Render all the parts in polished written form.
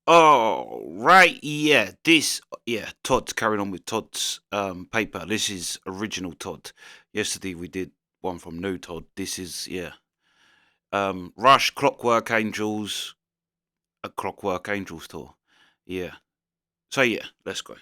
Oh, right, yeah. Todd, carrying on with Todd's paper. This is original Todd. Yesterday we did one from New Todd. This is, yeah. Rush, Clockwork Angels, a Clockwork Angels tour. Yeah. So, yeah, let's go.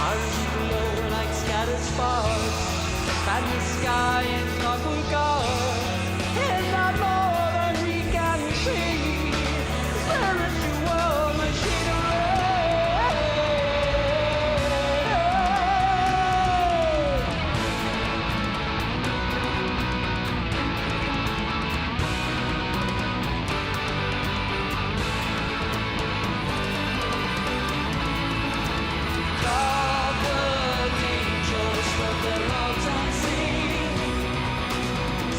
Stars glow like scattered sparks, and the sky in clockwork art is not more than we can see. Spiritual machinery. Clockwork angels with their robes unseen,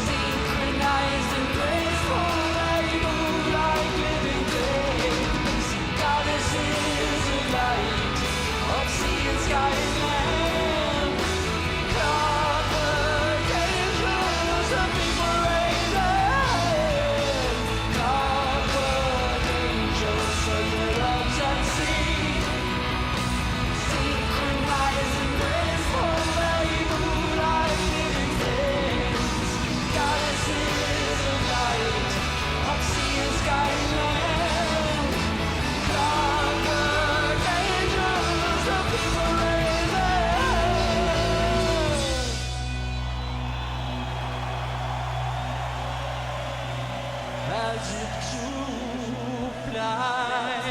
synchronized and graceful, they move like living things. Goddesses of light, of sea and sky and land. Clockwork angels, the people raising. Clockwork angels with their robes unseen, synchronized and graceful, they move like living things. Goddesses of light, of sea and sky and land. Clockwork angels, the people raising. As if to fly.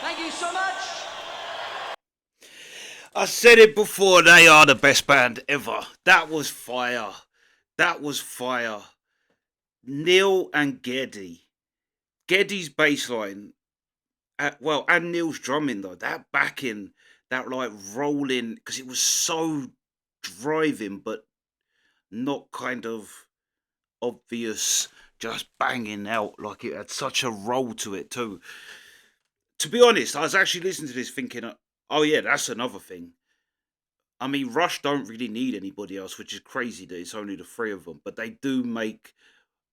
Thank you so much. I said it before, they are the best band ever. That was fire. That was fire. Neil and Geddy. Geddy's bass line, and Neil's drumming though, that backing, that like rolling, because it was so driving, but not kind of obvious, just banging out, like it had such a roll to it too. To be honest, I was actually listening to this thinking, oh yeah, that's another thing. I mean, Rush don't really need anybody else, which is crazy that it's only the three of them, but they do make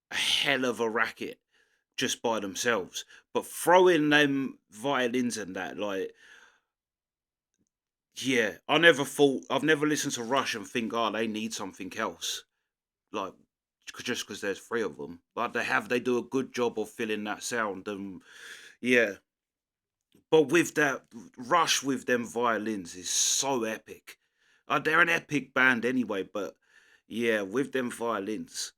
a hell of a racket just by themselves. But throwing them violins and that, like, yeah, I've never listened to Rush and think, oh, they need something else. Like, just because there's three of them. Like, they do a good job of filling that sound. And yeah, but with that, Rush with them violins is so epic. They're an epic band anyway, but yeah, with them violins,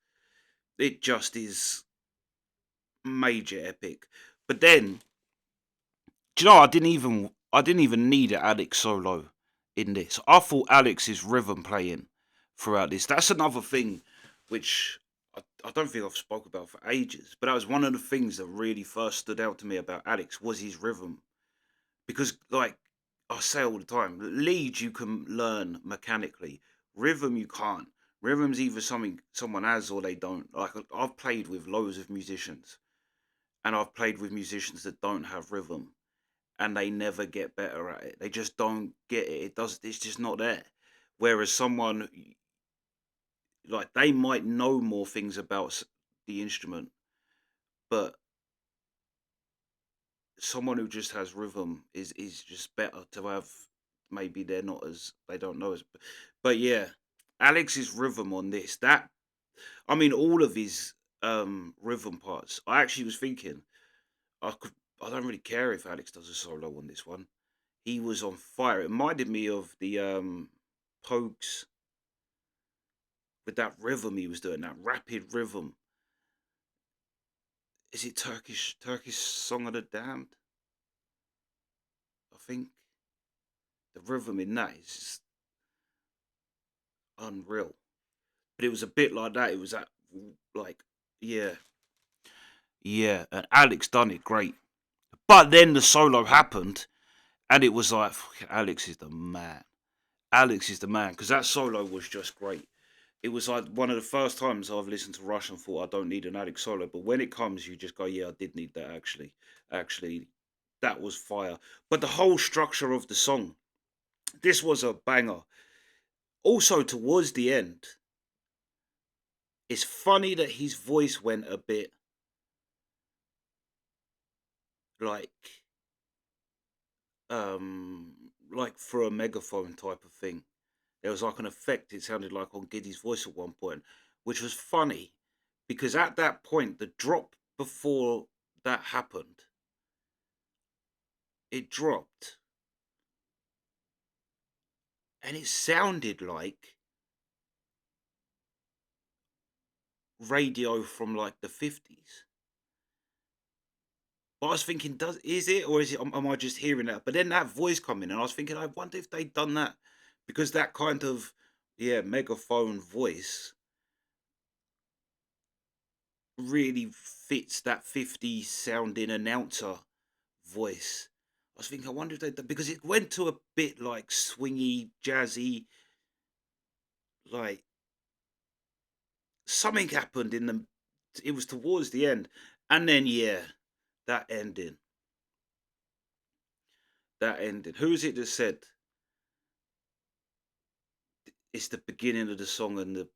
it just is major epic. But then, do you know, I didn't even need an Alex solo in this. I thought Alex's rhythm playing throughout this. That's another thing which I don't think I've spoke about for ages. But that was one of the things that really first stood out to me about Alex was his rhythm. Because like I say all the time, lead you can learn mechanically. Rhythm you can't. Rhythm's either something someone has or they don't. Like I've played with loads of musicians and I've played with musicians that don't have rhythm and they never get better at it. They just don't get it. It's just not there. Whereas someone like they might know more things about the instrument, but someone who just has rhythm is just better to have. Maybe they're not as they don't know as, but yeah, Alex's rhythm on this that I mean all of his rhythm parts. I actually was thinking I could I don't really care if Alex does a solo on this one. He was on fire. It reminded me of the Pogues with that rhythm he was doing, that rapid rhythm. Is it Turkish Song of the Damned? I think the rhythm in that is just unreal. But it was a bit like that. It was that like yeah, yeah. And Alex done it great. But then the solo happened, and it was like Alex is the man. Alex is the man because that solo was just great. It was like one of the first times I've listened to Rush and thought I don't need an Alex solo, but when it comes, you just go, yeah, I did need that actually. Actually, that was fire. But the whole structure of the song, this was a banger. Also, towards the end, it's funny that his voice went a bit like like through a megaphone type of thing. There was like an effect. It sounded like on Giddy's voice at one point, which was funny because at that point, the drop before that happened, it dropped, and it sounded like radio from like the 50s. But I was thinking, is it, or is it? Am I just hearing that? But then that voice come in, and I was thinking, I wonder if they'd done that because that kind of megaphone voice really fits that 50s sounding announcer voice. I was thinking, I wonder if they because it went to a bit like swingy, jazzy, like something happened in the. It was towards the end, and then that ending, that ending. Who is it that said it's the beginning of the song and the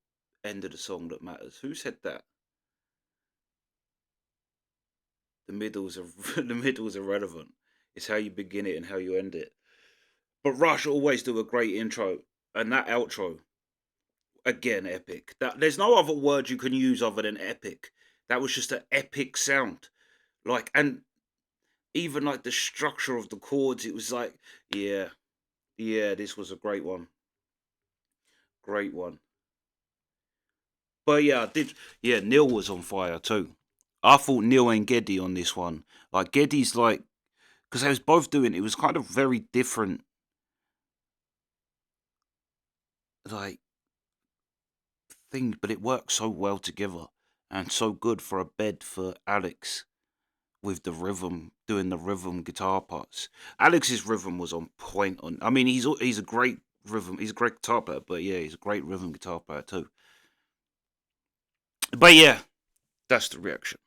end of the song that matters? Who said that? The middle's the middle's irrelevant. It's how you begin it and how you end it. But Rush always do a great intro, and that outro again epic. That there's no other word you can use other than epic. That was just an epic sound. Like, and even like the structure of the chords, it was like, yeah, this was a great one. Great one. But yeah, I did. Yeah, Neil was on fire too. I thought Neil and Geddy on this one. Like Geddy's like, because they was both doing. It was kind of very different. Like thing, but it worked so well together and so good for a bed for Alex with the rhythm, doing the rhythm guitar parts. Alex's rhythm was on point. On, I mean, he's a great rhythm. He's a great guitar player, but yeah, he's a great rhythm guitar player too. But yeah, that's the reaction.